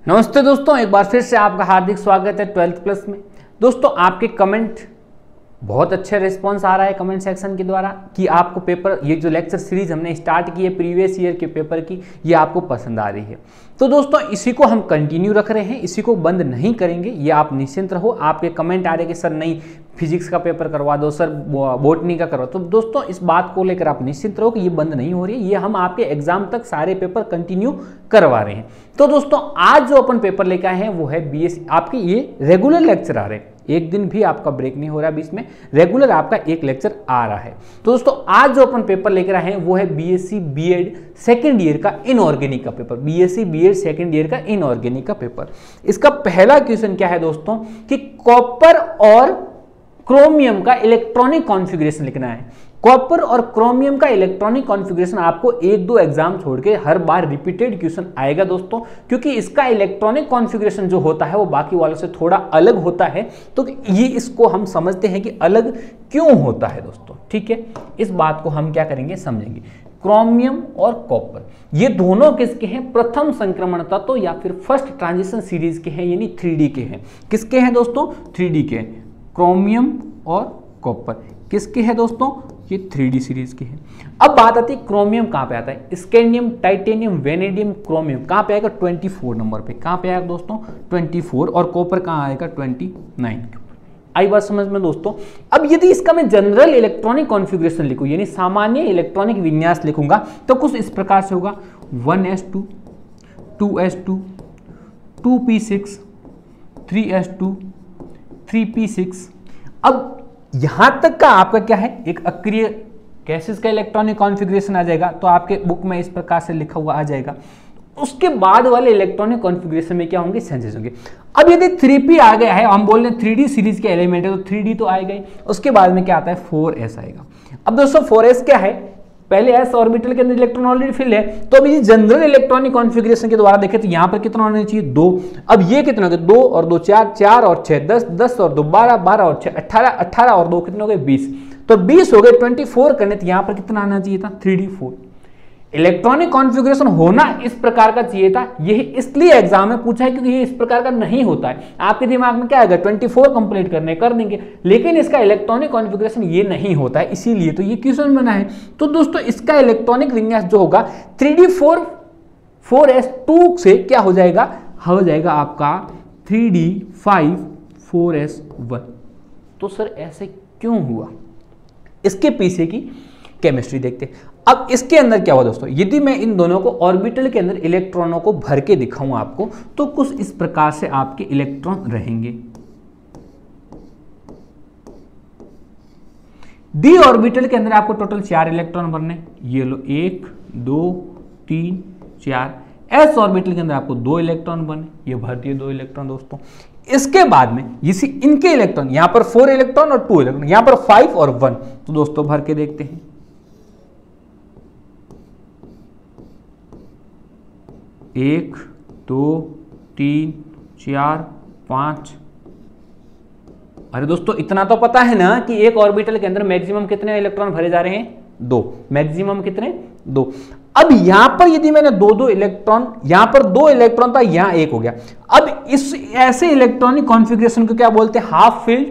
नमस्ते दोस्तों, एक बार फिर से आपका हार्दिक स्वागत है 12th प्लस में। दोस्तों, आपके कमेंट बहुत अच्छे रिस्पांस आ रहा है कमेंट सेक्शन के द्वारा कि आपको पेपर, ये जो लेक्चर सीरीज हमने स्टार्ट की है प्रीवियस ईयर के पेपर की, ये आपको पसंद आ रही है। तो दोस्तों, इसी को हम कंटिन्यू रख रहे हैं, इसी को बंद नहीं करेंगे, ये आप निश्चिंत रहो। आपके कमेंट आ रहे कि सर नहीं फिजिक्स का पेपर करवा दो, सर बॉटनी का करवा। तो दोस्तों, इस बात को लेकर आप निश्चिंत रहो कि ये बंद नहीं हो रही है, ये हम आपके एग्जाम तक सारे पेपर कंटिन्यू करवा रहे हैं। तो दोस्तों, आज जो अपन पेपर लेकर आए हैं वो है बीएससी। आपके ये रेगुलर लेक्चर आ रहे हैं, एक दिन भी आपका ब्रेक नहीं हो रहा, बीच में रेगुलर आपका एक लेक्चर आ रहा है। तो दोस्तों, आज जो अपन पेपर लेकर आए हैं वो है बीएससी बीएड सेकेंड ईयर का इनऑर्गेनिक का paper. BSc BEd second year का इनऑर्गेनिक का पेपर। इसका पहला क्वेश्चन क्या है दोस्तों कि कॉपर और क्रोमियम का इलेक्ट्रॉनिक कॉन्फ़िगरेशन लिखना है। कॉपर और क्रोमियम का इलेक्ट्रॉनिक कॉन्फ़िगरेशन आपको एक दो एग्जाम छोड़ के हर बार रिपीटेड क्वेश्चन आएगा दोस्तों, क्योंकि इसका इलेक्ट्रॉनिक कॉन्फ़िगरेशन जो होता है वो बाकी वालों से थोड़ा अलग होता है। तो ये इसको हम समझते हैं कि अलग क्यों होता है दोस्तों, ठीक है। इस बात को हम क्या करेंगे, समझेंगे। क्रोमियम और कॉपर ये दोनों किसके हैं, प्रथम संक्रमण तत्व या फिर फर्स्ट ट्रांजिशन सीरीज के हैं, यानी 3D के हैं। किसके हैं दोस्तों, 3D के। क्रोमियम और कॉपर किसके हैं दोस्तों, ये 3D सीरीज के हैं। अब बात आती है क्रोमियम कहाँ पे आता है, स्कैंडियम, टाइटेनियम, वेनेडियम, क्रोमियम कहाँ पे आएगा, 24 नंबर पे। कहाँ पे आएगा दोस्तों, 24। और कॉपर कहाँ आएगा, 29 के ऊपर। आई बात समझ में दोस्तों। अब यदि इसका मैं जनरल इलेक्ट्रॉनिक कॉन्फ़िगरेशन लिखूं, यानी सामान्य इलेक्ट्रॉनिक विन्यास लिखूंगा, तो कुछ इस प्रकार से होगा 1s2 2s2 2p6 3s2 3p6। अब यहां तक का आपका क्या है, एक अक्रिय गैसेस का इलेक्ट्रॉनिक कॉन्फ़िगरेशन आ जाएगा, तो आपके बुक में इस प्रकार से लिखा हुआ आ जाएगा। उसके बाद वाले इलेक्ट्रॉनिक कॉन्फ़िगरेशन में क्या होंगे, चेंजेस होंगे। अब यदि 3p आ गया है, हम बोल रहे हैं 3D सीरीज के एलिमेंट है, तो 3D तो आएगा ही। उसके बाद में क्या आता है, 4s आएगा। अब दोस्तों 4s क्या है, पहले s ऑर्बिटल के अंदर इलेक्ट्रॉन ऑलरेडी फिल है, तो अब ये जनरल इलेक्ट्रॉनिक कॉन्फ़िगरेशन के द्वारा देखें तो यहाँ पर कितना होना चाहिए, 2। अब ये कितना हो गया, 2 और 2 4, 4 और 6 10, 10 और 2 12, 12 और 6 18, 18 और 2 कितने हो गए, 20। तो 20 हो गए, 24 करने, तो यहाँ पर कितना आना चाहिए था, 3D 4। इलेक्ट्रॉनिक कॉन्फ़िगरेशन होना इस प्रकार का चाहिए था। यही इसलिए एग्जाम में पूछा है, क्योंकि ये इस प्रकार का नहीं होता है। आपके दिमाग में क्या आएगा, 24 कंप्लीट करने कर देंगे, लेकिन इसका इलेक्ट्रॉनिक कॉन्फ़िगरेशन ये नहीं होता है, इसीलिए तो ये क्वेश्चन बना है। तो दोस्तों, इसका इलेक्ट्रॉनिक विन्यास जो होगा 3D4 4s2 से क्या हो जाएगा आपका 3D5 4s1। तो सर ऐसे क्यों हुआ, इसके पीछे की केमिस्ट्री देखते हैं। अब इसके अंदर क्या हुआ दोस्तों, यदि मैं इन दोनों को ऑर्बिटल के अंदर इलेक्ट्रॉनों को भर के दिखाऊं आपको, तो कुछ इस प्रकार से आपके इलेक्ट्रॉन रहेंगे। डी ऑर्बिटल के अंदर आपको टोटल 4 इलेक्ट्रॉन भरने, ये लो 1 2 3 4। एस ऑर्बिटल के अंदर आपको 2 इलेक्ट्रॉन बने, ये भर दिए 2 इलेक्ट्रॉन दोस्तों। इसके बाद में इसी इनके इलेक्ट्रॉन, यहां पर 4 इलेक्ट्रॉन और 2 इलेक्ट्रॉन, यहां पर 5 और 1। तो दोस्तों भर के देखते हैं, 1 2 3 4 5। अरे दोस्तों, इतना तो पता है ना कि एक ऑर्बिटल के अंदर मैक्सिमम कितने इलेक्ट्रॉन भरे जा रहे हैं, 2। मैक्सिमम कितने, 2। अब यहां पर यदि मैंने 2 इलेक्ट्रॉन, यहां पर 2 इलेक्ट्रॉन था, यहां 1 हो गया। अब इस ऐसे इलेक्ट्रॉनिक कॉन्फ़िगरेशन को क्या बोलते हैं, हाफ फील्ड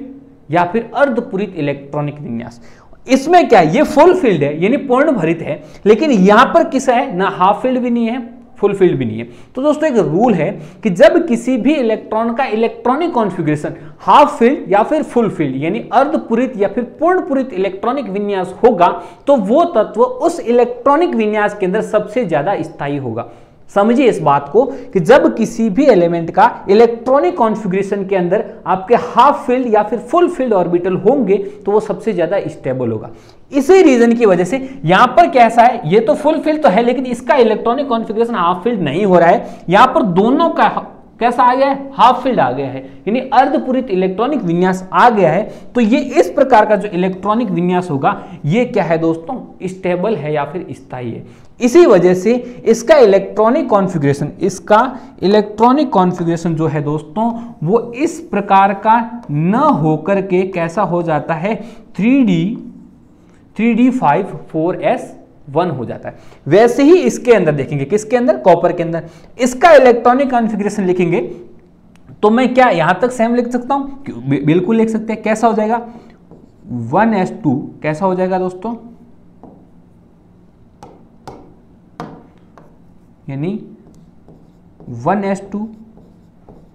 या फिर अर्धपूरित इलेक्ट्रॉनिक विन्यास। इसमें क्या है, ये फुल फील्ड है, यानी पूर्ण भरित है, लेकिन यहां पर किसा है ना, हाफ फील्ड भी नहीं है, फुल फील्ड भी नहीं है। तो दोस्तों, एक रूल है कि जब किसी भी इलेक्ट्रॉन का इलेक्ट्रॉनिक कॉन्फ़िगरेशन हाफ फील्ड या फिर फुल फील्ड यानी अर्धपूरित या फिर पूर्णपूरित इलेक्ट्रॉनिक विन्यास होगा, तो वो तत्व उस इलेक्ट्रॉनिक विन्यास के अंदर सबसे ज्यादा स्थायी होगा। समझिए इस बात को कि जब किसी भी एलिमेंट का इलेक्ट्रॉनिक कॉन्फ़िगरेशन के अंदर आपके हाफ फील्ड या फिर फुल फील्ड ऑर्बिटल होंगे, तो वो सबसे ज्यादा स्टेबल होगा। इसी रीजन की वजह से यहां पर कैसा है, ये तो फुल फील्ड तो है, लेकिन इसका इलेक्ट्रॉनिक कॉन्फ़िगरेशन हाफ फील्ड नहीं हो रहा है। यहां पर दोनों का कैसा आ गया है, हाफ फील्ड आ गया है, यानी अर्धपूरित इलेक्ट्रॉनिक विन्यास आ गया है। तो ये इस प्रकार का जो इलेक्ट्रॉनिक विन्यास होगा, ये क्या है दोस्तों, स्टेबल है या फिर स्थायी है। इसी वजह से इसका इलेक्ट्रॉनिक कॉन्फ़िगरेशन जो है दोस्तों, वो इस प्रकार का न होकर के कैसा हो जाता है, 3D5 4s 1 हो जाता है। वैसे ही इसके अंदर देखेंगे, किसके अंदर, कॉपर के अंदर, इसका इलेक्ट्रॉनिक कॉन्फ़िगरेशन लिखेंगे तो मैं क्या यहां तक सेम लिख सकता हूं, बिल्कुल लिख सकते हैं। कैसा हो जाएगा 1s2, कैसा हो जाएगा दोस्तों, यानी 1s2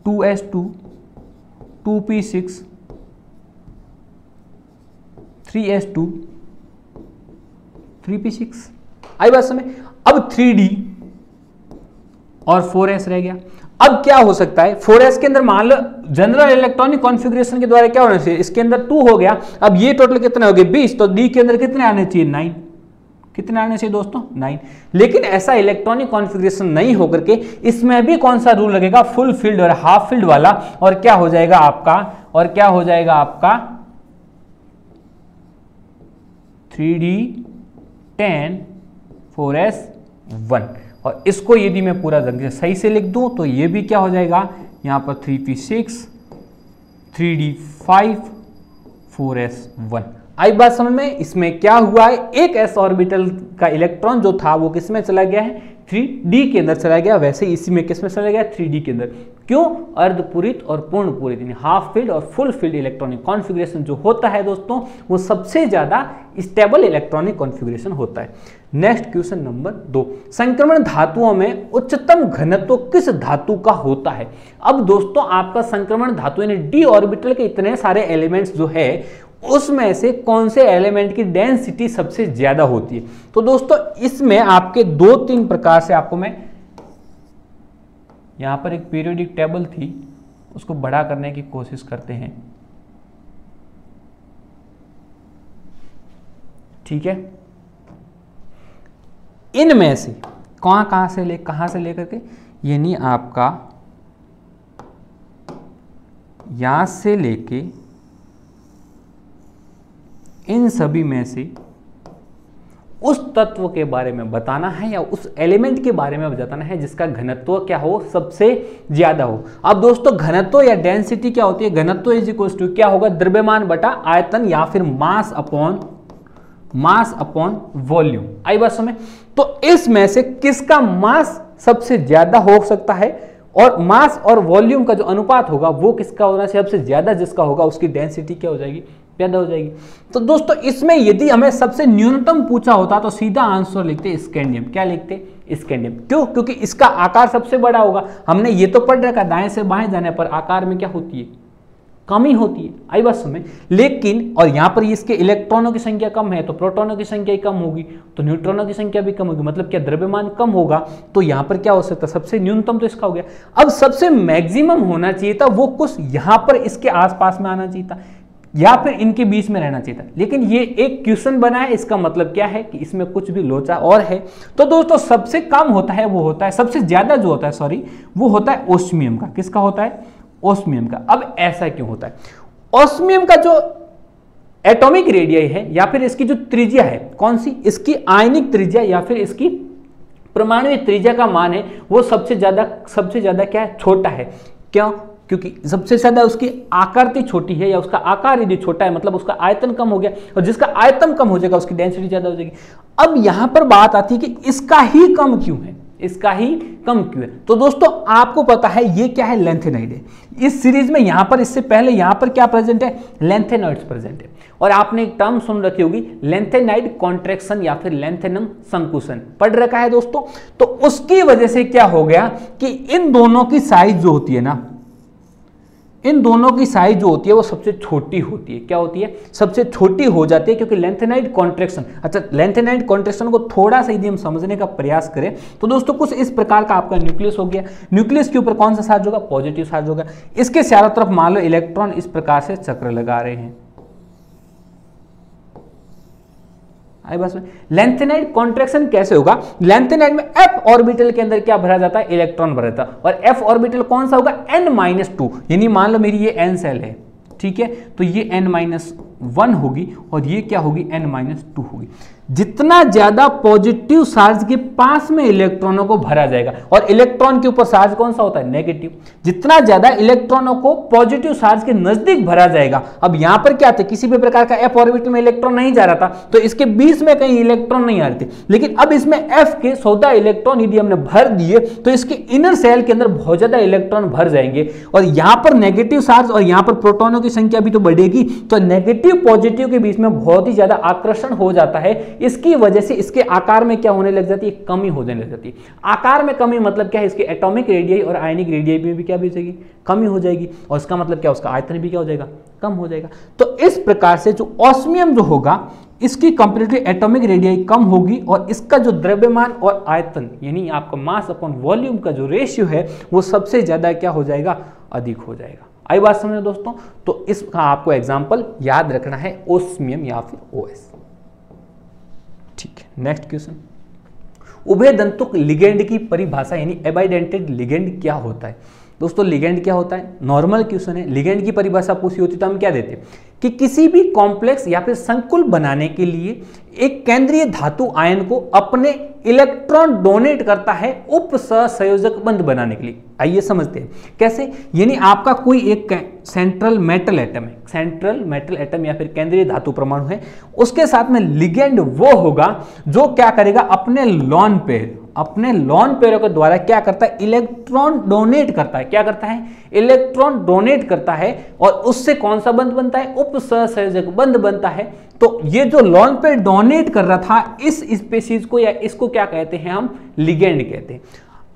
2s2 2p6 3s2 3p6। आई बात समझ। अब 3d और 4s रह गया। अब क्या हो सकता है, 4s के अंदर मान लो जनरल इलेक्ट्रॉनिक कॉन्फ़िगरेशन के द्वारा क्या होना चाहिए, इसके अंदर 2 हो गया। अब ये टोटल कितने हो गए 20, तो d के अंदर कितने आने चाहिए 9, कितने आने चाहिए दोस्तों 9। लेकिन ऐसा इलेक्ट्रॉनिक कॉन्फ़िगरेशन नहीं होकर के इसमें भी कौन सा रूल लगेगा, फुल फील्ड और हाफ फील्ड वाला, और क्या हो जाएगा आपका, और क्या हो जाएगा आपका 3d 10 4s1। और इसको यदि मैं पूरा सही से लिख दूं तो ये भी क्या हो जाएगा, यहां पर 3p6 3d 5 4s1। आई बात समझ में। इसमें क्या हुआ है, एक s ऑर्बिटल का इलेक्ट्रॉन जो था वो किस में चला गया है, 3d के अंदर चला गया। वैसे इसी में किस में चला गया, 3d के अंदर। क्यों, अर्धपूरित और पूर्ण पूरित यानी हाफ फील्ड और फुल फील्ड इलेक्ट्रॉनिक कॉन्फ़िगरेशन जो होता है दोस्तों, वो सबसे ज्यादा स्टेबल इलेक्ट्रॉनिक कॉन्फ़िगरेशन होता है। नेक्स्ट क्वेश्चन नंबर 2, संक्रमण धातुओं में उच्चतम घनत्व किस धातु का होता है। अब दोस्तों आपका संक्रमण धातु यानी d ऑर्बिटल के इतने सारे एलिमेंट्स जो है उसमें से कौन से एलिमेंट की डेंसिटी सबसे ज्यादा होती है। तो दोस्तों इसमें आपके 2-3 प्रकार से आपको मैं, यहां पर एक पीरियोडिक टेबल थी उसको बड़ा करने की कोशिश करते हैं, ठीक है। इनमें से कहां से लेकर के, यानी आपका यहां से लेके इन सभी में से उस तत्व के बारे में बताना है या उस एलिमेंट के बारे में बताना है जिसका घनत्व क्या हो, सबसे ज्यादा हो। अब दोस्तों घनत्व या डेंसिटी क्या होती है, घनत्व इज इक्वल टू क्या होगा, द्रव्यमान बटा आयतन या फिर मास अपॉन वॉल्यूम। आई बात समझ। तो इसमें से किसका मास सबसे ज्यादा हो सकता है, और मास और वॉल्यूम का जो अनुपात होगा वो किसका होना चाहिए, सबसे ज्यादा जिसका होगा उसकी डेंसिटी क्या हो जाएगी, ज्यादा हो जाएगी। तो दोस्तों इसमें यदि हमें सबसे न्यूनतम पूछा होता तो सीधा आंसर लिखते स्कैंडियम। क्या लिखते, स्कैंडियम। क्यों, क्योंकि इसका आकार सबसे बड़ा होगा। हमने ये तो पढ़ रखा दाएं से बाएं जाने पर आकार में क्या होती है, कमी होती है। आई बात समझ। लेकिन और यहां पर इसके इलेक्ट्रॉनों की संख्या कम है तो प्रोटॉनों की संख्या कम होगी, तो न्यूट्रॉनों की संख्या भी कम होगी, मतलब क्या द्रव्यमान कम होगा। तो यहां पर क्या हो सकता है, सबसे न्यूनतम तो इसका हो गया। अब सबसे मैक्सिमम होना चाहिए था वो कुछ यहां पर इसके आसपास में आना चाहिए था या फिर इनके बीच में रहना चाहिए था। लेकिन ये एक क्वेश्चन बना है, इसका मतलब क्या है कि इसमें कुछ भी लोचा और है। तो दोस्तों सबसे कम होता है वो होता है, सबसे ज्यादा जो होता है सॉरी वो होता है ओस्मियम का। किसका होता है, ओस्मियम का। अब ऐसा क्यों होता है, ओस्मियम का जो एटॉमिक रेडियस है या फिर इसकी जो त्रिज्या है, कौन सी, इसकी आयनिक त्रिज्या या फिर इसकी परमाणु त्रिज्या का मान है वो सबसे ज्यादा क्या है, छोटा है। क्यों, क्योंकि सबसे ज्यादा उसकी आकृति छोटी है या उसका आकार यदि छोटा है मतलब उसका आयतन कम हो गया, और जिसका आयतन कम हो जाएगा उसकी डेंसिटी ज्यादा हो जाएगी। अब यहां पर बात आती है कि इसका ही कम क्यों है, इसका ही कम क्यों है। तो दोस्तों आपको पता है ये क्या है, लैंथेनाइड है। इस सीरीज में यहां पर इससे पहले यहां पर क्या प्रेजेंट है, लैंथेनॉइड्स प्रेजेंट है। और आपने एक टर्म सुन रखी होगी लैंथेनाइड कॉन्ट्रैक्शन या फिर लैंथेनम संकुचन, पढ़ रखा है दोस्तों। तो उसकी वजह से क्या हो गया कि इन दोनों की साइज जो होती है ना, इन दोनों की साइज जो होती है वो सबसे छोटी होती है। क्या होती है, सबसे छोटी हो जाती है, क्योंकि लैंथेनाइड कॉन्ट्रैक्शन। अच्छा, लैंथेनाइड कॉन्ट्रैक्शन को थोड़ा सा यदि हम समझने का प्रयास करें तो दोस्तों कुछ इस प्रकार का आपका न्यूक्लियस हो गया। न्यूक्लियस के ऊपर कौन सा चार्ज होगा, पॉजिटिव चार्ज होगा। इसके चारों तरफ मान लो इलेक्ट्रॉन इस प्रकार से चक्र लगा रहे हैं। आई बस लैंथेनाइड कॉन्ट्रैक्शन कैसे होगा, लैंथेनाइड में f ऑर्बिटल के अंदर क्या भरा जाता है, इलेक्ट्रॉन भरा जाता है। और f ऑर्बिटल कौन सा होगा, n-2, यानी मान लो मेरी ये n सेल है, ठीक है, तो ये n-2 1 होगी और ये क्या होगी n-2 होगी। जितना ज्यादा पॉजिटिव चार्ज के पास में इलेक्ट्रॉनों को भरा जाएगा, और इलेक्ट्रॉन के ऊपर चार्ज कौन सा होता है, नेगेटिव, जितना ज्यादा इलेक्ट्रॉनों को पॉजिटिव चार्ज के नजदीक भरा जाएगा। अब यहां पर क्या था, किसी भी प्रकार का f ऑर्बिटल में इलेक्ट्रॉन नहीं जा रहा था, तो इसके बीच में कहीं इलेक्ट्रॉन नहीं आ रहे थे, लेकिन अब इसमें f के 14 इलेक्ट्रॉन यदि हमने भर दिए तो इसके इनर सेल के अंदर बहुत ज्यादा इलेक्ट्रॉन भर जाएंगे, और यहां पर नेगेटिव चार्ज और यहां पर प्रोटॉनों की संख्या भी तो बढ़ेगी, तो नेगेटिव पॉजिटिव के बीच में बहुत ही ज्यादा आकर्षण हो जाता है। इसकी वजह से इसके आकार में क्या होने लग जाती है, कमी होने लग जाती है। आकार में कमी मतलब क्या है, इसके एटॉमिक रेडियस और आयनिक रेडियस में भी क्या भी जाएगी, कमी हो जाएगी, और इसका मतलब क्या, उसका आयतन भी क्या हो जाएगा, कम हो जाएगा। तो इस प्रकार से जो ऑस्मियम जो होगा इसकी कंप्लीटली एटॉमिक रेडियस कम होगी, और इसका जो द्रव्यमान और आयतन यानी आपका मास अपॉन वॉल्यूम का जो रेशियो है वो सबसे ज्यादा क्या हो जाएगा, अधिक हो जाएगा। आई बात समझ दोस्तों। तो इसका आपको एग्जांपल याद रखना है, ओस्मियम या फिर ओएस। ठीक है, नेक्स्ट क्वेश्चन, उभयदंतुक लिगेंड की परिभाषा यानी एबाइडेंटेड लिगेंड क्या होता है। दोस्तों लिगेंड क्या होता है, नॉर्मल क्वेश्चन है। लिगेंड की परिभाषा पूछी होती तो हम क्या देते कि किसी भी कॉम्प्लेक्स या फिर संकुल बनाने के लिए एक केंद्रीय धातु आयन को अपने इलेक्ट्रॉन डोनेट करता है उप सहसंयोजक बंध बनाने के लिए। आइए समझते हैं कैसे। यानी आपका कोई एक सेंट्रल मेटल एटम है, सेंट्रल मेटल एटम या फिर केंद्रीय धातु परमाणु है, उसके साथ में लिगेंड वो होगा जो क्या करेगा, अपने लोन पेयरों के द्वारा क्या करता है, इलेक्ट्रॉन डोनेट करता है। क्या करता है, इलेक्ट्रॉन डोनेट करता है, और उससे कौन सा बंध बनता है, उप सहसंयोजक बंध बनता है। तो ये जो लोन पेयर डोनेट कर रहा था, इस स्पीशीज को या इसको क्या कहते हैं, हम लिगेंड कहते हैं।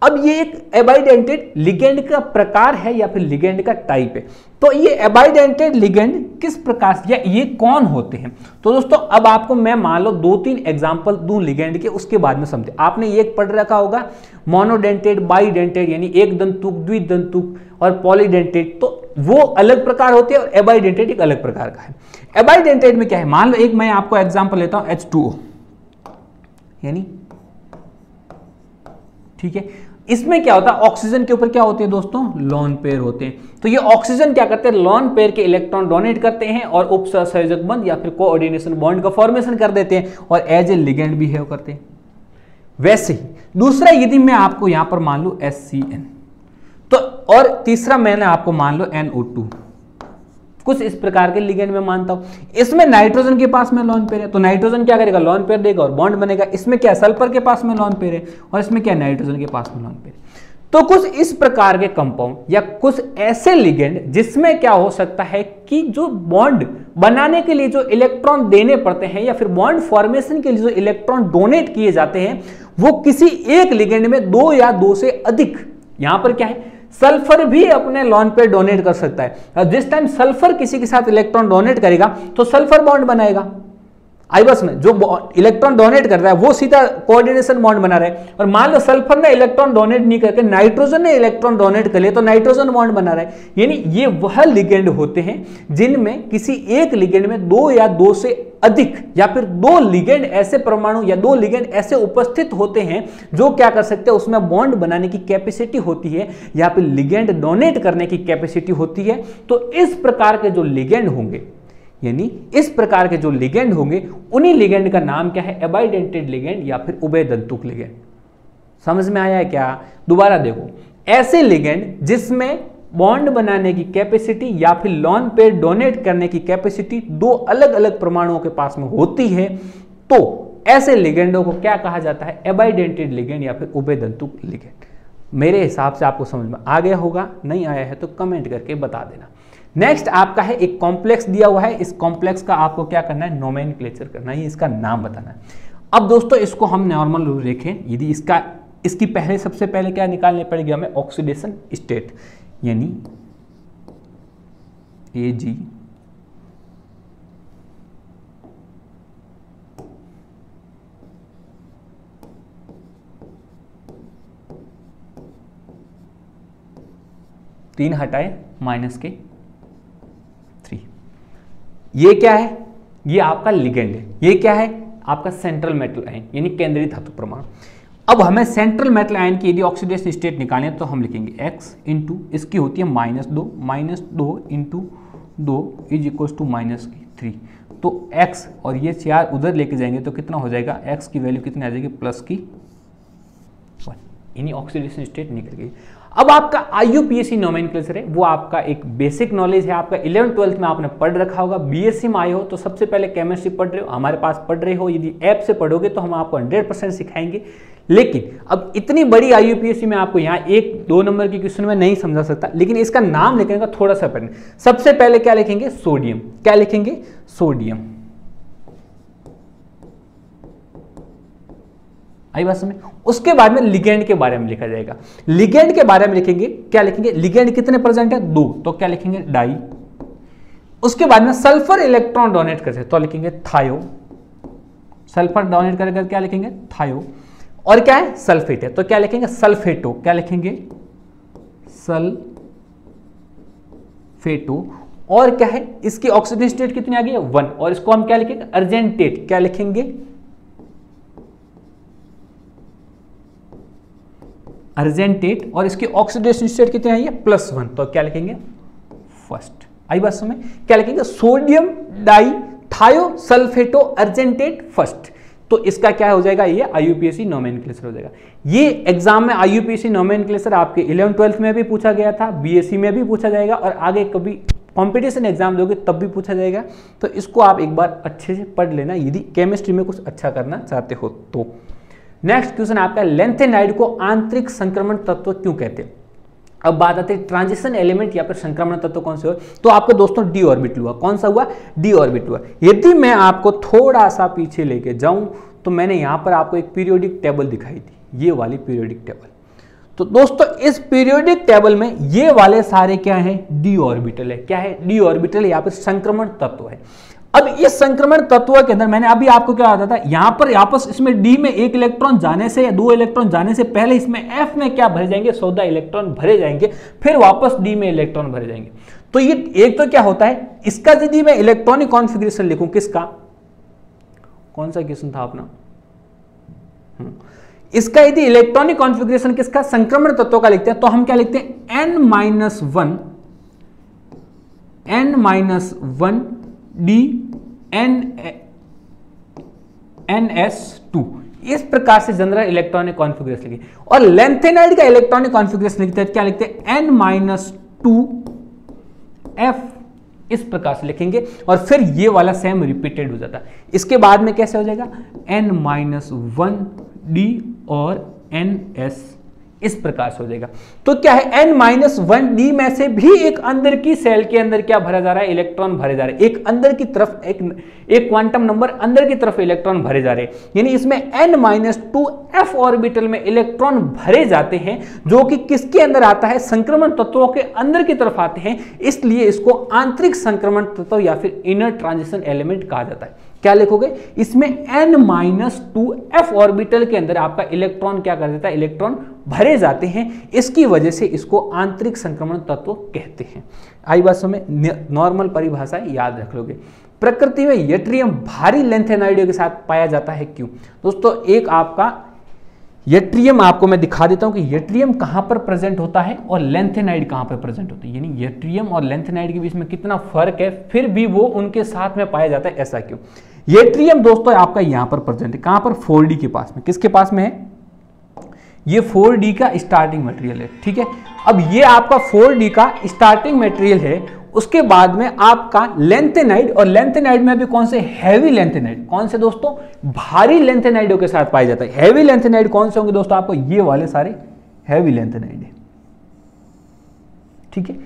अब ये एक एबाइडेंटेड लिगेंड का प्रकार है या फिर लिगेंड का टाइप है। तो ये एबाइडेंटेड लिगेंड किस प्रकार से, या ये कौन होते हैं। तो दोस्तों अब आपको मैं मान लो 2-3 एग्जांपल दूं लिगेंड के, उसके बाद में समझे। आपने एक पढ़ रखा होगा मोनोडेंटेड, बाईडेंटेड यानी एक दंतुक, द्विदंतुक और पॉलीडेंटेड, तो वो अलग प्रकार होते हैं और एबाइडेंटेड एक अलग प्रकार का है। एबाइडेंटेड में क्या है, मान लो एक मैं आपको एग्जांपल लेता हूं H2O, यानी ठीक है, इसमें क्या होता है, ऑक्सीजन के ऊपर क्या होते हैं दोस्तों, लोन पेयर होते हैं। तो ये ऑक्सीजन क्या करते हैं, लोन पेयर के इलेक्ट्रॉन डोनेट करते हैं और उप सहसंयोजक बंध या फिर कोऑर्डिनेशन बॉन्ड का फॉर्मेशन कर देते हैं और एज ए लिगेंड बिहेव करते हैं। वैसे ही दूसरा यदि मैं आपको यहां पर मान लू HCN, तो और तीसरा मैंने आपको मान लो NO2, कुछ इस प्रकार के लिगेंड में मानता हूं। इसमें नाइट्रोजन के पास में लोन पेयर है, तो नाइट्रोजन क्या करेगा, लोन पेयर देगा और बॉन्ड बनेगा। इसमें क्या, सल्फर के पास में लोन पेयर है, और इसमें क्या, नाइट्रोजन के पास में लोन पेयर है। तो कुछ इस प्रकार के कंपाउंड या कुछ ऐसे लिगेंड जिसमें क्या हो सकता है कि जो बॉन्ड बनाने के लिए जो इलेक्ट्रॉन देने पड़ते हैं या फिर बॉन्ड फॉर्मेशन के लिए जो इलेक्ट्रॉन डोनेट किए जाते हैं, वो किसी एक लिगेंड में 2 या 2 से अधिक, यहां पर क्या है, सल्फर भी अपने लोन पेयर डोनेट कर सकता है। जिस टाइम सल्फर किसी के साथ इलेक्ट्रॉन डोनेट करेगा तो सल्फर बॉन्ड बनाएगा। आइबस में जो इलेक्ट्रॉन डोनेट कर रहा है वो सीधा कोऑर्डिनेशन बॉन्ड बना रहा है, और मान लो सल्फर ने इलेक्ट्रॉन डोनेट नहीं करके नाइट्रोजन ने इलेक्ट्रॉन डोनेट कर लिया तो नाइट्रोजन बॉन्ड बना रहा है। यानी ये वह लिगेंड होते हैं जिनमें किसी एक लिगेंड में 2 या 2 से अधिक या फिर 2 लिगेंड ऐसे परमाणु या 2 लिगेंड ऐसे उपस्थित होते हैं जो क्या कर सकते हैं, उसमें बॉन्ड बनाने की कैपेसिटी होती है या फिर लिगेंड डोनेट करने की कैपेसिटी होती है। तो इस प्रकार के जो लिगेंड होंगे, यानी इस प्रकार के जो लिगेंड होंगे, उन्हीं लिगेंड का नाम क्या है, एबाइडेंटेड लिगेंड या फिर उभयदंतुक लिगेंड। समझ में आया है क्या, दोबारा देखो, ऐसे लिगेंड जिसमें बॉन्ड बनाने की कैपेसिटी या फिर लोन पेयर डोनेट करने की कैपेसिटी 2 अलग अलग परमाणुओं के पास में होती है, तो ऐसे लिगेंडों को क्या कहा जाता है, एबाइडेंटेड लिगेंड या फिर उभयदंतुक लिगेंड। मेरे हिसाब से आपको समझ में आ गया होगा, नहीं आया है तो कमेंट करके बता देना। नेक्स्ट आपका है एक कॉम्प्लेक्स दिया हुआ है, इस कॉम्प्लेक्स का आपको क्या करना है, नोमेनक्लेचर करना है, इसका नाम बताना है। अब दोस्तों इसको हम नॉर्मल रूल देखें, यदि इसकी पहले सबसे पहले क्या निकालनी पड़ेगी हमें, ऑक्सीडेशन स्टेट, यानी Ag तीन हटाए -3, ये क्या है, ये आपका लिगेंड है। ये क्या है, आपका सेंट्रल मेटल आयन यानी केंद्रीय धातु परमाणु। अब हमें सेंट्रल मेटल आयन की यदि ऑक्सीडेशन स्टेट निकालें तो हम लिखेंगे x इंटू इसकी होती है -2 इंटू 2 इज इक्वल टू -3। 3। तो x और ये 4 उधर लेके जाएंगे तो कितना हो जाएगा, x की वैल्यू कितनी आ जाएगी, प्लस की 1। यानी ऑक्सीडेशन स्टेट निकल गई। अब आपका IUPAC नोमेनक्लेचर है, वो आपका एक बेसिक नॉलेज है, आपका 11th-12th में आपने पढ़ रखा होगा। BSc में आए हो तो सबसे पहले केमिस्ट्री पढ़ रहे हो, हमारे पास पढ़ रहे हो, यदि ऐप से पढ़ोगे तो हम आपको 100% सिखाएंगे। लेकिन अब इतनी बड़ी IUPAC में आपको यहाँ 1-2 नंबर की क्वेश्चन में नहीं समझा सकता, लेकिन इसका नाम लिखने का थोड़ा सा पढ़ना। सबसे पहले क्या लिखेंगे, सोडियम। क्या लिखेंगे, सोडियम। आई बात समझ। उसके बाद में लिगेंड के बारे में लिखा जाएगा। लिगेंड के बारे में लिखेंगे, क्या लिखेंगे, लिगेंड कितने प्रेजेंट है, 2, तो क्या लिखेंगे, डाई। उसके बाद में सल्फर इलेक्ट्रॉन डोनेट करते तो लिखेंगे थायो। सल्फर डोनेट करके क्या लिखेंगे, थायो। और क्या है, सल्फेट है, तो क्या लिखेंगे, सल्फेटो। क्या लिखेंगे, सल्फेटो। और क्या है, इसकी ऑक्सीडेशन स्टेट कितनी आ गई है, 1। और इसको हम क्या लिखेंगे, अर्जेंटेट। क्या लिखेंगे, अर्जेंटेट। और इसकी ऑक्सीडेशन स्टेट कितनी आई है, +1, तो क्या लिखेंगे, फर्स्ट। आई बात समझ। क्या लिखेंगे, सोडियम डाई थायो सल्फेटो अर्जेंटेट फर्स्ट। तो इसका क्या हो जाएगा, ये IUPAC नोमेनक्लेचर हो जाएगा। ये एग्जाम में IUPAC नोमेनक्लेचर आपके 11th-12th में भी पूछा गया था, BSc में भी पूछा जाएगा, और आगे कभी कंपटीशन एग्जाम दोगे तब भी पूछा जाएगा। तो इसको आप एक बार अच्छे से पढ़ लेना यदि केमिस्ट्री में कुछ अच्छा करना चाहते हो तो। नेक्स्ट क्वेश्चन आपका, लेंथेनाइड को आंतरिक संक्रमण तत्व क्यों कहते हैं। अब बात आती है ट्रांजिशन एलिमेंट या फिर संक्रमण तत्व कौन से हो, तो आपको दोस्तों डी ऑर्बिटल हुआ। कौन सा हुआ, डी ऑर्बिटल हुआ। यदि मैं आपको थोड़ा सा पीछे लेके जाऊं तो मैंने यहां पर आपको एक पीरियोडिक टेबल दिखाई थी, ये वाली पीरियोडिक टेबल। तो दोस्तों इस पीरियोडिक टेबल में ये वाले सारे क्या है, डी ऑर्बिटल है। क्या है, डी ऑर्बिटल या फिर संक्रमण तत्व है। अब इस संक्रमण तत्व के अंदर मैंने अभी आपको क्या बताया था, यहां पर वापस इसमें डी में 1 इलेक्ट्रॉन जाने से या 2 इलेक्ट्रॉन जाने से पहले इसमें एफ में क्या भरे जाएंगे, 14 इलेक्ट्रॉन भरे जाएंगे, फिर वापस डी में इलेक्ट्रॉन भरे जाएंगे। तो ये एक तो क्या होता है, इसका यदि मैं इलेक्ट्रॉनिक कॉन्फ़िगरेशन लिखूं, किसका, कौन सा क्वेश्चन था अपना, इसका यदि इलेक्ट्रॉनिक कॉन्फ़िगरेशन किसका, संक्रमण तत्व का लिखते हैं, तो हम क्या लिखते हैं, n-1 DNS2। इस प्रकार से जनरल इलेक्ट्रॉनिक कॉन्फ़िगरेशन लिखिए। और लेंथेनाइड का इलेक्ट्रॉनिक कॉन्फ़िगरेशन लिखते हैं, क्या लिखते हैं, n-2F। इस प्रकार से लिखेंगे और फिर ये वाला सेम रिपीटेड हो जाता है। इसके बाद में कैसे हो जाएगा, n-1D और NS, इस प्रकार से हो जाएगा। तो क्या है, n-1D में से भी एक अंदर की सेल के अंदर क्या भरा जा रहा है, इलेक्ट्रॉन भरे जा रहे हैं। एक अंदर की तरफ एक क्वांटम नंबर अंदर की तरफ इलेक्ट्रॉन भरे जा रहे हैं, यानी इसमें n-2f ऑर्बिटल में इलेक्ट्रॉन भरे जाते हैं, जो कि किसके अंदर आता है, संक्रमण तत्वों के अंदर की तरफ आते हैं। इसलिए इसको आंतरिक संक्रमण तत्व या फिर इनर ट्रांजिशन एलिमेंट कहा जाता है। क्या लिखोगे, इसमें n-2f ऑर्बिटल के अंदर आपका इलेक्ट्रॉन क्या कर देता है, इलेक्ट्रॉन भरे जाते हैं। इसकी वजह से इसको आंतरिक संक्रमण तत्व कहते हैं। आई बात समझ, नॉर्मल परिभाषा याद रख लोगे। प्रकृति में यट्रियम भारी लेंथेनाइडों के साथ पाया जाता है, क्यों दोस्तों। एक आपका यट्रियम आपको मैं दिखा देता हूं कि यट्रियम कहां पर प्रेजेंट होता है और लेंथेनाइड कहां पर प्रेजेंट होता है, यानी यट्रियम और लेंथेनाइड के बीच में कितना फर्क है, फिर भी वो उनके साथ में पाया जाता है, ऐसा क्यों। यट्रियम दोस्तों आपका यहां पर प्रेजेंट है, कहां पर, 4D के पास में। किसके पास में है, ये 4D का स्टार्टिंग मटेरियल है, ठीक है। अब ये आपका 4D का स्टार्टिंग मटेरियल है। उसके बाद में आपका लेंथेनाइड, और लेंथेनाइड में भी कौन से, हैवी लेंथेनाइड। कौन से दोस्तों, भारी लेंथेनाइडों के साथ पाया जाता है। हैवी लेंथेनाइड कौन से होंगे दोस्तों, आपको ये वाले सारे हैवी लेंथेनाइड है, ठीक है।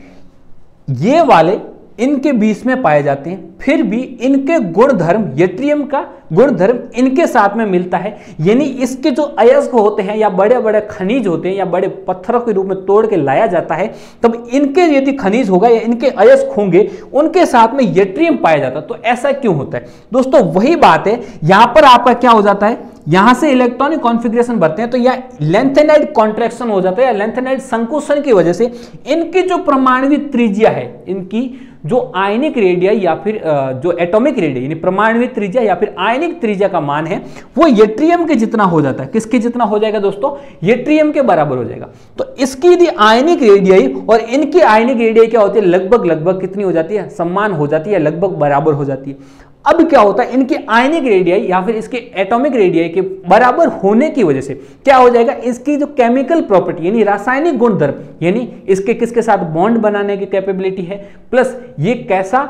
ये वाले इनके बीच में पाए जाते हैं, फिर भी इनके गुणधर्म, यट्रियम का गुणधर्म इनके साथ में मिलता है, यानी इसके जो अयस्क होते हैं या बड़े बड़े खनिज होते हैं या बड़े पत्थरों के रूप में तोड़ के लाया जाता है, तब इनके यदि खनिज होगा या इनके अयस्क होंगे, उनके साथ में यट्रियम पाया जाता है। तो ऐसा क्यों होता है दोस्तों, वही बात है, यहां पर आपका क्या हो जाता है, यहां से इलेक्ट्रॉनिक कॉन्फ़िगरेशन बढ़ते हैं तो यह लेंथेनाइड कॉन्ट्रैक्शन हो जाता है, या लेंथेनाइड संकुचन की वजह से इनकी जो परमाणु त्रिज्या है, इनकी जो आयनिक रेडियस या फिर जो एटॉमिक रेडियस यानी परमाणु त्रिज्या या फिर आयनिक त्रिज्या का मान है वो यट्रियम के जितना हो जाता है। किसके जितना हो जाएगा दोस्तों? यट्रियम के बराबर हो जाएगा। तो इसकी यदि आयनिक रेडियस और इनकी आयनिक रेडियस क्या होती है, लगभग कितनी हो जाती है, समान हो जाती है, लगभग बराबर हो जाती है। अब क्या होता है, इनकी आयनिक रेडियस या फिर इसके एटॉमिक रेडियस के बराबर होने की वजह से क्या हो जाएगा, इसकी जो केमिकल प्रॉपर्टी यानी रासायनिक गुणधर्म, यानी इसके किसके साथ बॉन्ड बनाने की कैपेबिलिटी है, प्लस ये कैसा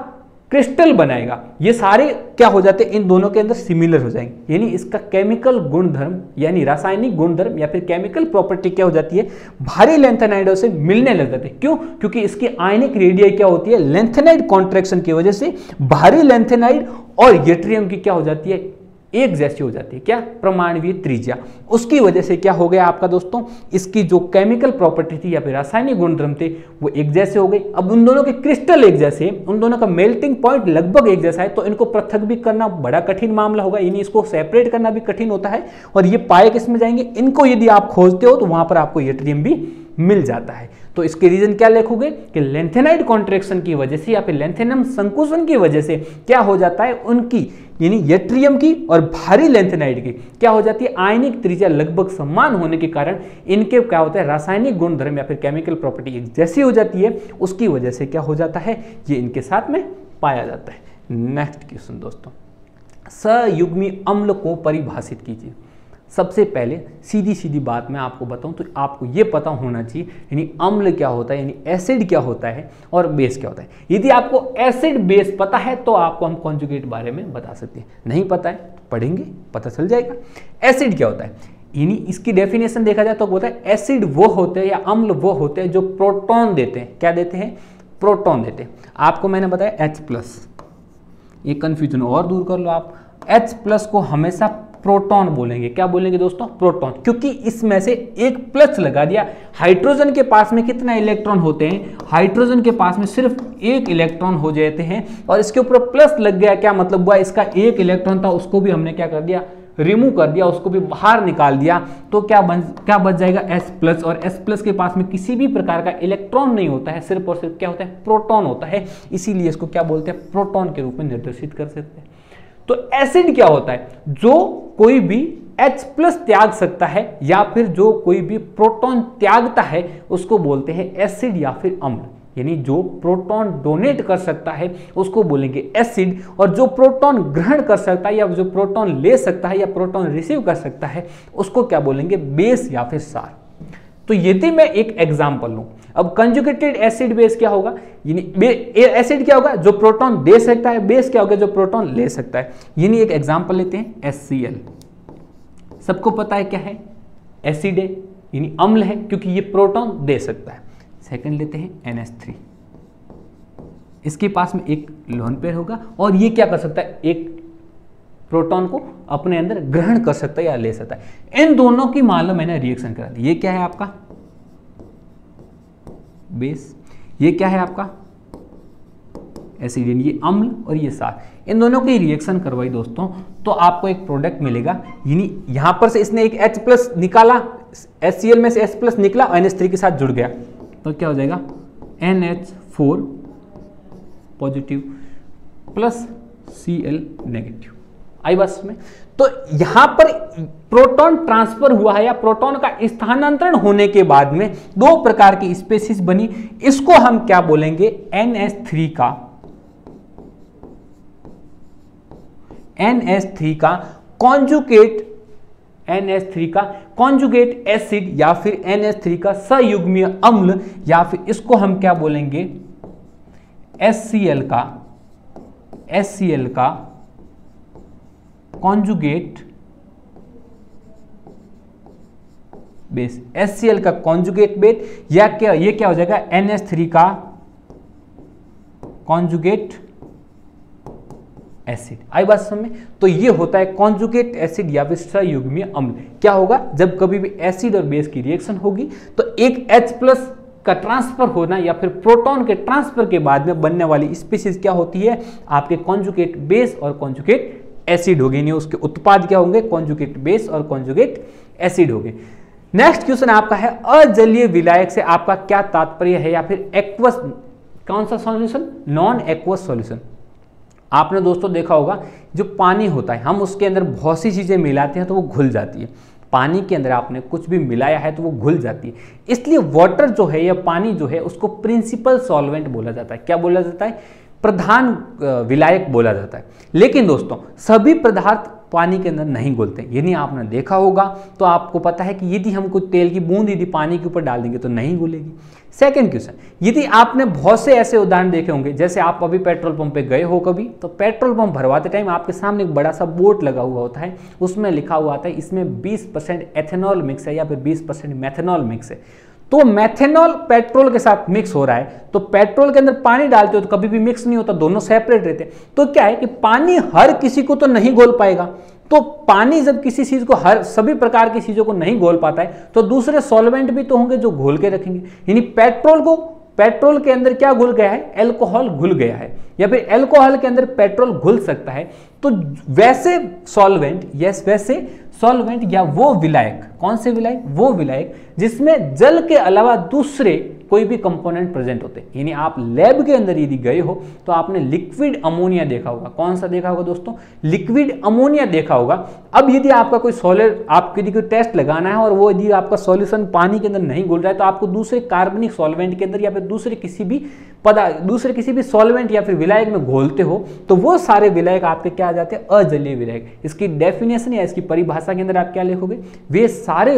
क्रिस्टल बनाएगा, ये सारे क्या हो जाते हैं, इन दोनों के अंदर सिमिलर हो जाएंगे। यानी इसका केमिकल गुणधर्म यानी रासायनिक गुणधर्म या फिर केमिकल प्रॉपर्टी क्या हो जाती है, भारी लेंथेनाइडों से मिलने लग जाते हैं। क्यों? क्योंकि इसकी आयनिक रेडियस क्या होती है, लेंथेनाइड कॉन्ट्रैक्शन की वजह से भारी लेंथेनाइड और यट्रियम की क्या हो जाती है, एक जैसी हो जाती है। क्या? परमाणुवीय त्रिज्या। उसकी वजह से क्या हो गया आपका दोस्तों, इसकी जो केमिकल प्रॉपर्टी थी या फिर रासायनिक गुणधर्म थे वो एक जैसे हो गए। अब उन दोनों के क्रिस्टल एक जैसे, उन दोनों का मेल्टिंग पॉइंट लगभग एक जैसा है, तो इनको पृथक भी करना बड़ा कठिन मामला होगा, यानी इसको सेपरेट करना भी कठिन होता है। और ये पाए किस में जाएंगे, इनको यदि आप खोजते हो तो वहां पर आपको यट्रियम भी मिल जाता है। तो इसके रीजन क्या लिखोगे कि लेंथेनाइड कॉन्ट्रैक्शन की वजह से या फिर लेंथेनम संकुचन की वजह से क्या हो जाता है, उनकी यानी यट्रियम की और भारी लेंथेनाइड की क्या हो जाती है, आयनिक त्रिज्या लगभग समान होने के कारण इनके क्या होता है, रासायनिक गुणधर्म या फिर केमिकल प्रॉपर्टी एक जैसी हो जाती है। उसकी वजह से क्या हो जाता है, ये इनके साथ में पाया जाता है। नेक्स्ट क्वेश्चन दोस्तों, सयुग्मी अम्ल को परिभाषित कीजिए। सबसे पहले सीधी सीधी बात मैं आपको बताऊं तो आपको ये पता होना चाहिए यानी अम्ल क्या होता है, यानी एसिड क्या होता है और बेस क्या होता है। यदि आपको एसिड बेस पता है तो आपको हम कॉन्जुगेट बारे में बता सकते हैं, नहीं पता है तो पढ़ेंगे पता चल जाएगा। एसिड क्या होता है, यानी इसकी डेफिनेशन देखा जाए तो बोलता है एसिड वो होते हैं या अम्ल वो होते हैं जो प्रोटॉन देते हैं। क्या देते हैं? प्रोटॉन देते हैं। आपको मैंने बताया H+, ये कंफ्यूजन और दूर कर लो आप। H+ को हमेशा प्रोटॉन बोलेंगे। क्या बोलेंगे दोस्तों? प्रोटॉन, क्योंकि इसमें से एक प्लस लगा दिया। हाइड्रोजन के पास में कितना इलेक्ट्रॉन होते हैं, हाइड्रोजन के पास में सिर्फ एक इलेक्ट्रॉन हो जाते हैं और इसके ऊपर प्लस लग गया। क्या मतलब हुआ, इसका एक इलेक्ट्रॉन था उसको भी हमने क्या कर दिया, रिमूव कर दिया, उसको भी बाहर निकाल दिया। तो क्या बच जाएगा, H+। और H+ के पास में किसी भी प्रकार का इलेक्ट्रॉन नहीं होता है, सिर्फ और सिर्फ क्या होता है, प्रोटॉन होता है। इसीलिए इसको क्या बोलते हैं, प्रोटॉन के रूप में निर्देशित कर सकते हैं। तो एसिड क्या होता है, जो कोई भी H+ त्याग सकता है या फिर जो कोई भी प्रोटॉन त्यागता है उसको बोलते हैं एसिड या फिर अम्ल। यानी जो प्रोटॉन डोनेट कर सकता है उसको बोलेंगे एसिड, और जो प्रोटॉन ग्रहण कर सकता है या जो प्रोटॉन ले सकता है या प्रोटॉन रिसीव कर सकता है उसको क्या बोलेंगे, बेस या फिर सार। तो यदि मैं एक एग्जांपल लूं, अब कंजुगेटेड एसिड बेस क्या होगा, यानी एसिड क्या होगा, जो प्रोटॉन दे सकता है, बेस क्या होगा, जो प्रोटॉन ले सकता है। यानी एक एग्जांपल लेते हैं HCl। सबको पता है क्या है, एसिड है यानी अम्ल है क्योंकि ये प्रोटॉन दे सकता है। सेकंड लेते हैं NH3, इसके पास में एक लोन पेयर होगा और ये क्या कर सकता है, एक प्रोटॉन को अपने अंदर ग्रहण कर सकता है या ले सकता है। इन दोनों की मान लो मैंने रिएक्शन करा दी, ये क्या है आपका बेस, ये क्या है आपका एसिड, ये अम्ल और ये सार। इन दोनों की रिएक्शन करवाई दोस्तों तो आपको एक प्रोडक्ट मिलेगा। यानी यहां पर से इसने एक H+ निकाला, HCl में से H+ निकला और NH3 के साथ जुड़ गया तो क्या हो जाएगा, NH4 positive plus Cl negative. आई बस में, तो यहां पर प्रोटॉन ट्रांसफर हुआ है या प्रोटॉन का स्थानांतरण होने के बाद में दो प्रकार की स्पीशीज बनी। इसको हम क्या बोलेंगे, NH3 का कॉन्जुगेट एसिड या फिर NH3 का सयुग्मीय अम्ल, या फिर इसको हम क्या बोलेंगे HCl का कॉन्जुगेट बेस। HCl का कॉन्जुगेट बेस या क्या, ये क्या हो जाएगा NH3 का कॉन्जुगेट एसिड। आई बात समझ में, तो ये होता है कॉन्जुगेट एसिड या फिर सयुग्मीय अम्ल। क्या होगा, जब कभी भी एसिड और बेस की रिएक्शन होगी तो एक H+ का ट्रांसफर होना या फिर प्रोटॉन के ट्रांसफर के बाद में बनने वाली स्पीशीज क्या होती है, आपके कॉन्जुगेट बेस और कॉन्जुगेट एसिड हो गए। उसके उत्पाद क्या होंगे, कॉन्जुगेट बेस और कॉन्जुगेट एसिड हो गए। नेक्स्ट क्वेश्चन आपका है अजलीय विलायक से आपका क्या तात्पर्य है, या फिर एक्वस कौन सा सॉल्यूशन? Non aqueous solution. आपने दोस्तों देखा होगा जो पानी होता है हम उसके अंदर बहुत सी चीज़ें मिलाते हैं तो वो घुल जाती है। पानी के अंदर आपने कुछ भी मिलाया है तो वो घुल जाती है, इसलिए वाटर जो है या पानी जो है उसको प्रिंसिपल सॉल्वेंट बोला जाता है। क्या बोला जाता है? प्रधान विलायक बोला जाता है। लेकिन दोस्तों सभी पदार्थ पानी के अंदर नहीं घुलते, यदि आपने देखा होगा तो आपको पता है कि यदि हम कुछ तेल की बूंद यदि पानी के ऊपर डाल देंगे तो नहीं घुलेगी। सेकंड क्वेश्चन, यदि आपने बहुत से ऐसे उदाहरण देखे होंगे, जैसे आप अभी पेट्रोल पंप पे गए हो कभी, तो पेट्रोल पंप भरवाते टाइम आपके सामने एक बड़ा सा बोर्ड लगा हुआ होता है, उसमें लिखा हुआ आता है इसमें 20% एथेनॉल मिक्स है या फिर 20% मेथेनॉल मिक्स है। तो मेथेनॉल पेट्रोल के साथ मिक्स हो रहा है, तो पेट्रोल के अंदर पानी डालते हो तो कभी भी मिक्स नहीं होता, दोनों सेपरेट रहते हैं। तो क्या है कि पानी हर किसी को तो नहीं घोल पाएगा, तो पानी जब किसी चीज को हर सभी प्रकार की चीजों को नहीं घोल पाता है तो दूसरे सॉल्वेंट भी तो होंगे जो घोल के रखेंगे। यानी पेट्रोल के अंदर क्या घुल गया है? अल्कोहल घुल गया है, या फिर अल्कोहल के अंदर पेट्रोल घुल सकता है। तो वैसे सॉल्वेंट या वो विलायक, कौन से विलायक? वो विलायक जिसमें जल के अलावा दूसरे कोई भी कंपोनेंट प्रेजेंट होते हैं। यानी आप लैब के अंदर यदि गए हो तो आपने लिक्विड अमोनिया देखा होगा। कौन सा देखा होगा दोस्तों? लिक्विड अमोनिया देखा होगा। अब यदि आपका कोई आपको यदि कोई टेस्ट लगाना है और वो यदि आपका सॉल्यूशन पानी के अंदर नहीं घुल रहा है तो आपको दूसरे कार्बनिक सॉल्वेंट के अंदर या फिर दूसरे किसी भी सॉल्वेंट या फिर विलायक में घोलते हो तो वो सारे विलायक आपके क्या आ जाते हैं? अजलीय विलायक। इसकी डेफिनेशन या इसकी परिभाषा के अंदर आप क्या लिखोगे? वे सारे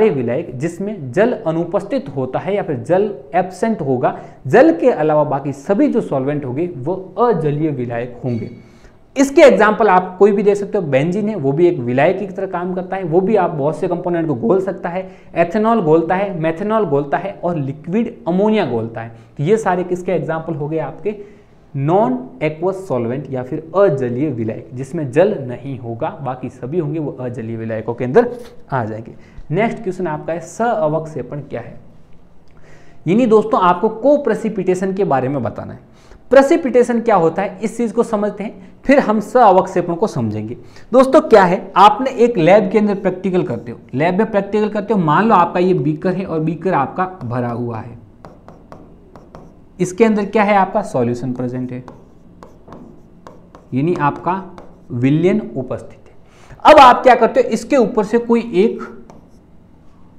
विलायक जिसमें जल अनुपस्थित होता है या फिर जल एब्सेंट होगा, जल के अलावा बाकी सभी जो सॉल्वेंट होंगे वो अजलीय विलायक होंगे। इसके एग्जाम्पल आप कोई भी दे सकते हो। बेंजीन है, वो भी एक विलायक की तरह काम करता है, वो भी आप बहुत से कंपोनेंट को घोल सकता है। एथेनॉल घोलता है, मेथेनॉल घोलता है और लिक्विड अमोनिया घोलता है। तो ये सारे किसके एग्जाम्पल हो गए? आपके नॉन एक्वस सॉल्वेंट या फिर अजलीय विलायक, जिसमें जल नहीं होगा, बाकी सभी होंगे वो अजलीय विलायकों के अंदर आ जाएंगे। नेक्स्ट क्वेश्चन आपका है सहअवक्षेपण क्या है? यानी दोस्तों आपको को-प्रेसिपिटेशन के बारे में बताना है। प्रेसिपिटेशन क्या होता है इस चीज को समझते हैं, फिर हम सहअवक्षेपण को समझेंगे। दोस्तों क्या है, आपने एक लैब के अंदर प्रैक्टिकल करते हो, लैब में प्रैक्टिकल करते हो, मान लो आपका ये बीकर है और बीकर आपका भरा हुआ है, इसके अंदर क्या है? आपका सॉल्यूशन प्रेजेंट है, यानी आपका विलयन उपस्थित है। अब आप क्या करते हो? इसके ऊपर से कोई एक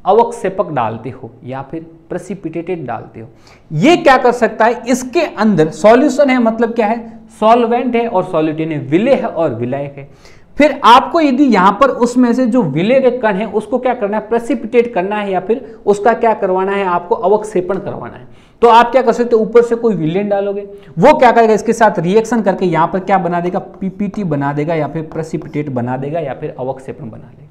अवक्षेपक डालते हो या फिर प्रेसिपिटेटेड डालते हो। ये क्या कर सकता है? इसके अंदर सॉल्यूशन है, मतलब क्या है? सॉल्वेंट है और सॉल्यूटेन है, विलेय है और विलायक है। फिर आपको यदि यहां पर उसमें से जो विलेय के कण है उसको क्या करना है? प्रेसिपिटेट करना है या फिर उसका क्या करवाना है? आपको अवक्षेपण करवाना है। तो आप क्या कर सकते हो? ऊपर से कोई विलेन डालोगे, वो क्या करेगा? इसके साथ रिएक्शन करके यहां पर क्या बना देगा? पीपीटी बना देगा या फिर प्रेसिपिटेट बना देगा या फिर अवक्षेपण बना देगा।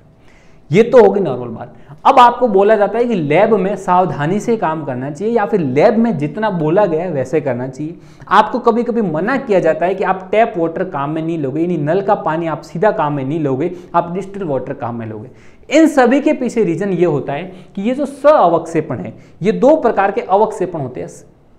ये तो होगी नॉर्मल बात। अब आपको बोला जाता है कि लैब में सावधानी से काम करना चाहिए या फिर लैब में जितना बोला गया है वैसे करना चाहिए। आपको कभी कभी मना किया जाता है कि आप टैप वाटर काम में नहीं लोगे, यानी नल का पानी आप सीधा काम में नहीं लोगे, आप डिस्टिल वाटर काम में लोगे। इन सभी के पीछे रीजन ये होता है कि ये जो सहअवक्षेपण है, ये दो प्रकार के अवक्षेपण होते हैं।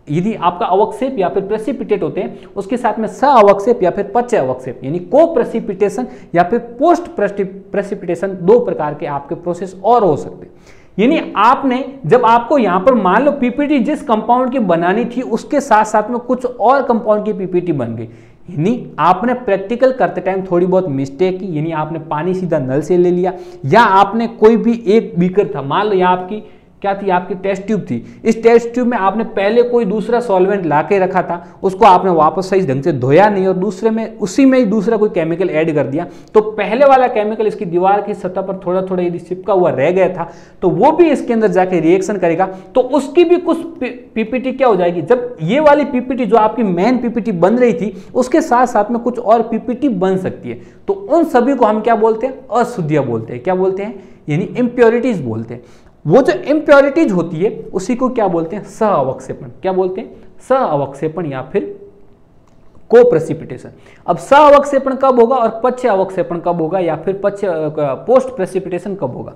यदि आपका अवक्षेप या फिर प्रेसिपिटेट होते हैं, उसके साथ में सहअवक्षेप या फिर पच्य अवक्षेप यानी को प्रेसिपिटेशन या फिर पोस्ट प्रेसिपिटेशन, दो प्रकार के आपके प्रोसेस और हो सकते हैं। यानी आपने जब आपको यहां पर मान लो पीपीटी जिस कंपाउंड की बनानी थी उसके साथ साथ में कुछ और कंपाउंड की पीपीटी बन गई, यानी आपने प्रैक्टिकल करते टाइम थोड़ी बहुत मिस्टेक की, यानी आपने पानी सीधा नल से ले लिया, या आपने कोई भी एक बीकर था, मान लो यहाँ आपकी क्या थी? आपकी टेस्ट ट्यूब थी, इस टेस्ट ट्यूब में आपने पहले कोई दूसरा सॉल्वेंट ला के रखा था, उसको आपने वापस सही ढंग से धोया नहीं और दूसरे में उसी में ही दूसरा कोई केमिकल ऐड कर दिया, तो पहले वाला केमिकल इसकी दीवार की सतह पर थोड़ा थोड़ा यदि चिपका हुआ रह गया था तो वो भी इसके अंदर जाके रिएक्शन करेगा, तो उसकी भी कुछ पीपीटी क्या हो जाएगी? जब ये वाली पीपीटी जो आपकी मेन पीपीटी बन रही थी उसके साथ साथ में कुछ और पीपीटी बन सकती है, तो उन सभी को हम क्या बोलते हैं? अशुद्धियां बोलते हैं। क्या बोलते हैं? यानी इम्प्योरिटीज बोलते हैं। वो जो इम्प्योरिटीज होती है उसी को क्या बोलते हैं? सहअवक्षेपण। क्या बोलते हैं? सहअवक्षेपण या फिर को प्रेसिपिटेशन। अब सहअवक्षेपण कब होगा और पच्य अवक्षेपण कब होगा या फिर पोस्ट प्रेसिपिटेशन कब होगा?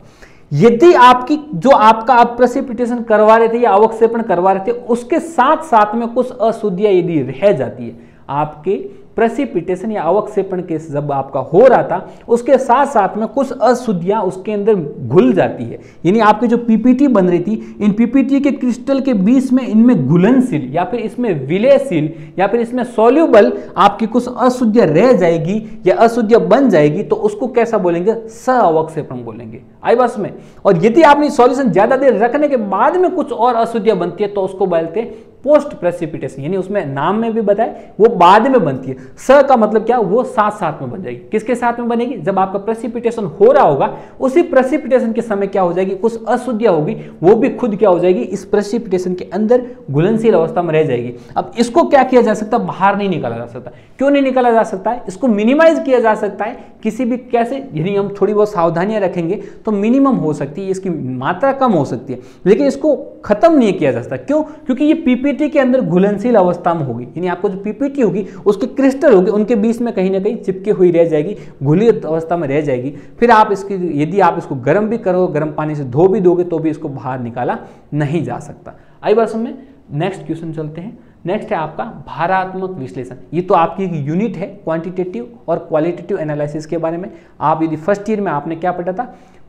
यदि आपकी जो आपका आप प्रेसिपिटेशन करवा रहे थे या अवक्षेपण करवा रहे थे उसके साथ साथ में कुछ अशुद्धियां यदि रह जाती है, आपके प्रेसिपिटेशन या अवक्षेपण के जब आपका हो रहा था उसके साथ साथ में कुछ अशुद्धियां उसके अंदर घुल जाती है, यानी आपकी जो पीपीटी बन रही थी, इन पीपीटी के क्रिस्टल के बीच में इनमें घुलनशील या फिर इसमें विलयशील या फिर इसमें सॉल्यूबल आपकी कुछ अशुद्धियां रह जाएगी या अशुद्धियां बन जाएगी, तो उसको कैसा बोलेंगे? सअवक्षेपण बोलेंगे। आई बस में। और यदि आपने सॉल्यूशन ज्यादा देर रखने के बाद में कुछ और अशुद्धियां बनती है तो उसको बोलते हैं पोस्ट प्रेसिपिटेशन, यानी उसमें नाम में भी बताए वो बाद में बनती है। स का मतलब क्या? वो साथ साथ में बन जाएगी। किसके साथ में बनेगी? जब आपका प्रेसिपिटेशन हो रहा होगा उसी प्रेसिपिटेशन के समय क्या हो जाएगी? कुछ अशुद्धियां होगी, वो भी खुद क्या हो जाएगी? इस प्रेसिपिटेशन के अंदर घुलनशील अवस्था में रह जाएगी। अब इसको क्या किया जा सकता? बाहर नहीं निकाला जा सकता। क्यों नहीं निकाला जा सकता है? इसको मिनिमाइज किया जा सकता है किसी भी कैसे, यदि हम थोड़ी बहुत सावधानियां रखेंगे तो मिनिमम हो सकती है, इसकी मात्रा कम हो सकती है, लेकिन इसको खत्म नहीं किया जा सकता। क्यों? क्योंकि ये पीपीटी के अंदर घुलनशील अवस्था में होगी, यानी आपको जो पीपीटी होगी उसके क्रिस्टल होगी, उनके बीच में कहीं ना कहीं चिपके हुई रह जाएगी, घुली अवस्था में रह जाएगी। फिर आप इसकी यदि आप इसको गर्म भी करो, गर्म पानी से धो भी दोगे तो भी इसको बाहर निकाला नहीं जा सकता। आई बात समझ में? नेक्स्ट क्वेश्चन चलते हैं। नेक्स्ट है आपका भारात्मक विश्लेषण। ये तो आपकी एक यूनिट है क्वांटिटेटिव और क्वालिटेटिव एनालिसिस के बारे में। आप यदि फर्स्ट ईयर में आपने क्या पढ़ा था?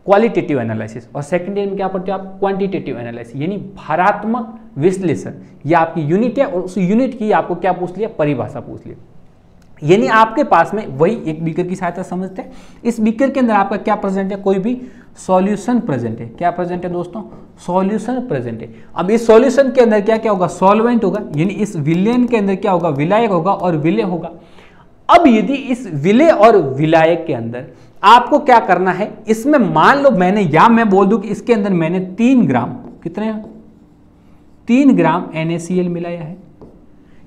क्वालिटेटिव एनालिसिस, और सेकंड ईयर में क्या पढ़ते हो आप? क्वांटिटेटिव एनालिसिस, यानी भारात्मक विश्लेषण। ये आपकी यूनिट है और उस यूनिट की आपको क्या पूछ लिया? परिभाषा पूछ लिया। यानी आपके पास में वही एक बीकर की सहायता समझते हैं। इस बीकर के अंदर आपका क्या प्रेजेंट है? कोई भी सॉल्यूशन प्रेजेंट है। क्या प्रेजेंट है दोस्तों? सॉल्यूशन प्रेजेंट है। अब इस सॉल्यूशन के अंदर क्या क्या होगा? सॉल्वेंट होगा, यानी इस विलयन के अंदर क्या होगा? विलायक होगा और विलय होगा। अब यदि इस विलय और विलायक के अंदर आपको क्या करना है, इसमें मान लो मैं बोल दूं कि इसके अंदर मैंने 3 ग्राम, कितने? 3 ग्राम NaCl मिलाया है,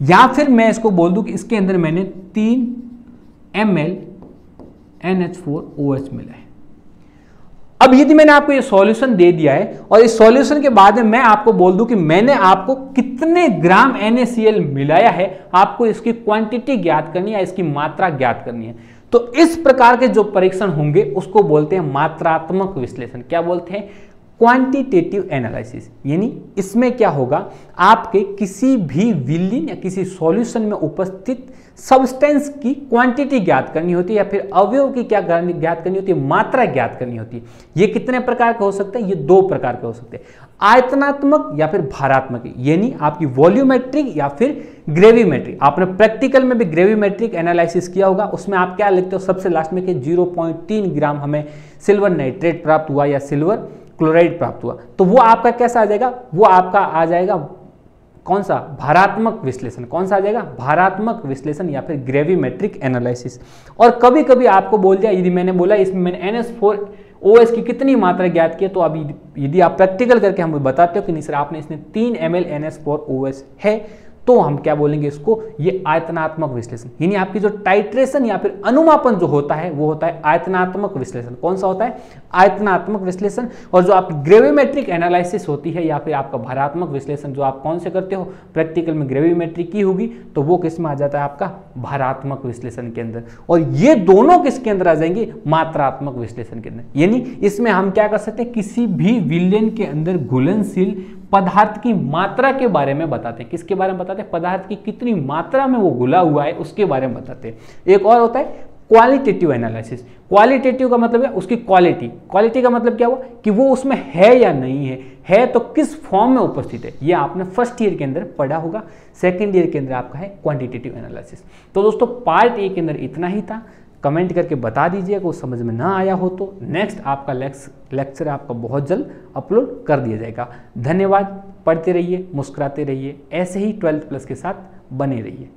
या फिर मैं इसको बोल दूं कि इसके अंदर मैंने 3 ml NH4OH मिला है। अब यदि मैंने आपको ये सॉल्यूशन दे दिया है और इस सॉल्यूशन के बाद में मैं आपको बोल दूं कि मैंने आपको कितने ग्राम NaCl मिलाया है, आपको इसकी क्वांटिटी ज्ञात करनी है, इसकी मात्रा ज्ञात करनी है, तो इस प्रकार के जो परीक्षण होंगे उसको बोलते हैं मात्रात्मक विश्लेषण। क्या बोलते हैं? Quantitative analysis. यानी इसमें क्या होगा? आपके किसी भी विलयन या किसी सॉल्यूशन में उपस्थित सब्सटेंस की क्वांटिटी ज्ञात करनी होती है, या फिर अवयव की क्या ज्ञात करनी होती है? मात्रा ज्ञात करनी होती है। ये कितने प्रकार के हो सकते हैं? ये 2 प्रकार के हो सकते हैं, आयतनात्मक या फिर भारात्मक, यानी आपकी वॉल्यूमेट्रिक या फिर ग्रेविमेट्रिक। आपने प्रैक्टिकल में भी ग्रेविमेट्रिक एनालिसिस किया होगा, उसमें आप क्या लिखते हो सबसे लास्ट में कि 0.3 ग्राम हमें सिल्वर नाइट्रेट प्राप्त हुआ या सिल्वर क्लोराइड प्राप्त हुआ, तो वो आपका कैसा आ जाएगा? वो आपका आ जाएगा कौन सा? भारात्मक विश्लेषण। कौन सा आ जाएगा? भारात्मक विश्लेषण या फिर ग्रेविमेट्रिक एनालिसिस। और कभी कभी आपको बोल दिया, यदि मैंने बोला इसमें मैंने NH4OH की कितनी मात्रा ज्ञात की है, तो अभी यदि आप प्रैक्टिकल करके हमें बताते हो कि नहीं सर आपने इसमें 3 ml NH4OH है, तो हम क्या बोलेंगे इसको? ये आयतनात्मक विश्लेषण। यानी आपकी जो टाइट्रेशन या फिर अनुमापन जो होता है वो होता है आयतनात्मक विश्लेषण। कौन सा होता है? आयतनात्मक विश्लेषण। और जो आपकी ग्रेविमेट्रिक एनालिसिस होती है या फिर आपका भारात्मक विश्लेषण जो आप कौन से करते हो? प्रैक्टिकल में ग्रेविमेट्रिक की होगी, तो वो किस में आ जाता है? आपका भारात्मक विश्लेषण के अंदर। और ये दोनों किसके अंदर आ जाएंगे? मात्रात्मक विश्लेषण के अंदर। यानी इसमें हम क्या कर सकते हैं? किसी भी विलयन के अंदर घुलनशील पदार्थ की मात्रा के बारे में बताते हैं। किसके बारे में बताते हैं? पदार्थ की कितनी मात्रा में वो घुला हुआ है उसके बारे में बताते हैं। एक और होता है क्वालिटेटिव एनालिसिस। क्वालिटेटिव का मतलब है उसकी क्वालिटी। क्वालिटी का मतलब क्या हुआ? कि वो उसमें है या नहीं है तो किस फॉर्म में उपस्थित है। ये आपने फर्स्ट ईयर के अंदर पढ़ा होगा। सेकंड ईयर के अंदर आपका है क्वांटिटेटिव एनालिसिस। तो दोस्तों पार्ट ए के अंदर इतना ही था। कमेंट करके बता दीजिए अगर समझ में ना आया हो तो। नेक्स्ट आपका लेक्चर आपका बहुत जल्द अपलोड कर दिया जाएगा। धन्यवाद। पढ़ते रहिए, मुस्कुराते रहिए, ऐसे ही 12th+ के साथ बने रहिए।